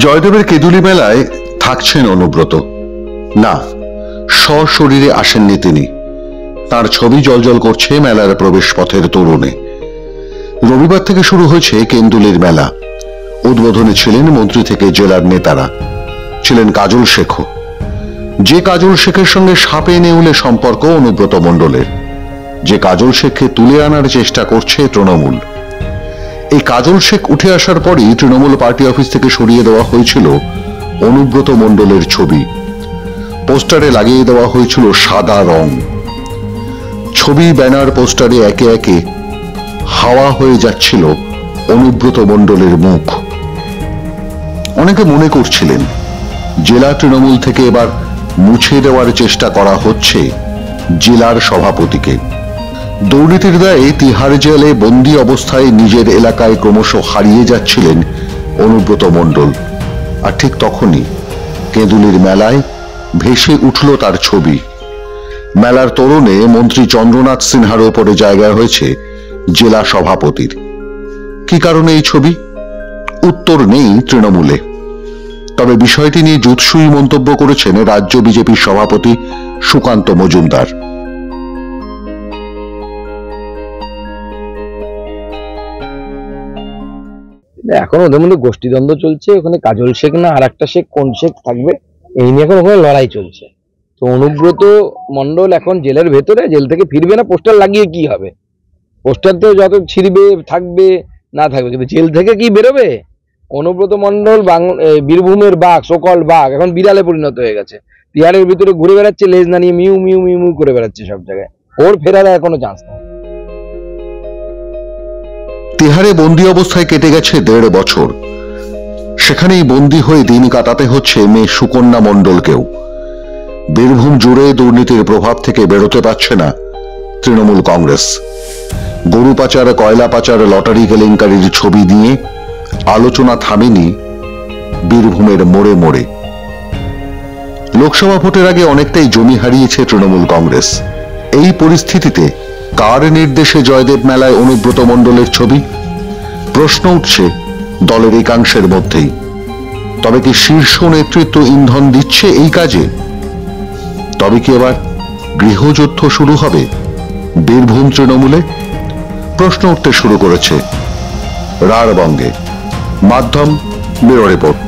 জয়দেবের কেঁদুলি মেলায় থাকছেন অনুব্রত না, সশরীরে আসেননি তিনি। তার ছবি জলজল করছে মেলার প্রবেশ পথের তোরণে। রবিবার থেকে শুরু হয়েছে কেন্দুলির মেলা। উদ্বোধনে ছিলেন মন্ত্রী থেকে জেলার নেতারা, ছিলেন কাজল শেখও। যে কাজল শেখের সঙ্গে সাপে নেউলে সম্পর্ক অনুব্রত মণ্ডলের, যে কাজল শেখকে তুলে আনার চেষ্টা করছে তৃণমূল। এই কাজল শেখ উঠে আসার পরই তৃণমূল পার্টি অফিস থেকে সরিয়ে দেওয়া হয়েছিল অনুব্রত মণ্ডলের ছবি। পোস্টারে লাগিয়ে দেওয়া হয়েছিল সাদা রং। ছবি, ব্যানার, পোস্টারে একে একে হাওয়া হয়ে যাচ্ছিল অনুব্রত মণ্ডলের মুখ। অনেকে মনে করছিলেন জেলা তৃণমূল থেকে এবার মুছে দেওয়ার চেষ্টা করা হচ্ছে জেলার সভাপতিকে। দুর্নীতির দায়ে তিহার জেলে বন্দি অবস্থায় নিজের এলাকায় ক্রমশ হারিয়ে যাচ্ছিলেন অনুব্রত মণ্ডল। আর ঠিক তখনই কেঁদুলির মেলায় ভেসে উঠল তার ছবি। মেলার তোরণে মন্ত্রী চন্দ্রনাথ সিনহার ওপরে জায়গা হয়েছে জেলা সভাপতির। কি কারণে এই ছবি? উত্তর নেই তৃণমূলে। তবে বিষয়টি নিয়ে জুৎসুই মন্তব্য করেছেন রাজ্য বিজেপির সভাপতি সুকান্ত মজুমদার। এখন ওদের মধ্যে গোষ্ঠীদ্বন্দ্ব চলছে। ওখানে কাজল শেখ না আর একটা শেখ, কোন শেখ থাকবে এই নিয়ে এখন ওখানে লড়াই চলছে। তো অনুব্রত মণ্ডল এখন জেলের ভেতরে, জেল থেকে ফিরবে না। পোস্টার লাগিয়ে কি হবে? পোস্টার তো যত ছিড়বে থাকবে না থাকবে, কিন্তু জেল থেকে কি বেরোবে? অনুব্রত মণ্ডল বীরভূমের বাঘ, সকল বাঘ এখন বিড়ালে পরিণত হয়ে গেছে। তিহারের ভিতরে ঘুরে বেড়াচ্ছে, লেজ না নিয়ে মিউ মিউ মিউ মিউ করে বেড়াচ্ছে সব জায়গায়। ওর ফেরার আর কোনো চান্স নেই। তিহারে বন্দি অবস্থায় কেটে গেছে 1.5 বছর। সেখানেই বন্দি হয়ে দিন কাটাতে হচ্ছে মেয়ে সুকন্যা মণ্ডলকেও। বীরভূম জুড়ে দুর্নীতির প্রভাব থেকে বেরোতে পারছে না তৃণমূল কংগ্রেস। গরু পাচার, কয়লা পাচার, লটারি কেলেঙ্কারির ছবি নিয়ে আলোচনা থামেনি বীরভূমের মোড়ে মোড়ে। লোকসভা ভোটের আগে অনেকটাই জমি হারিয়েছে তৃণমূল কংগ্রেস। এই পরিস্থিতিতে কার নির্দেশে জয়দেব মেলায় অনুব্রত মণ্ডলের ছবি? প্রশ্ন উঠছে দলের একাংশের মধ্যেই। তবে কি শীর্ষ নেতৃত্ব ইন্ধন দিচ্ছে এই কাজে? তবে কি এবার গৃহযুদ্ধ শুরু হবে বীরভূম তৃণমূলে? প্রশ্ন উঠতে শুরু করেছে রাঢ়বঙ্গে। মাধ্যম ব্যুরো রিপোর্ট।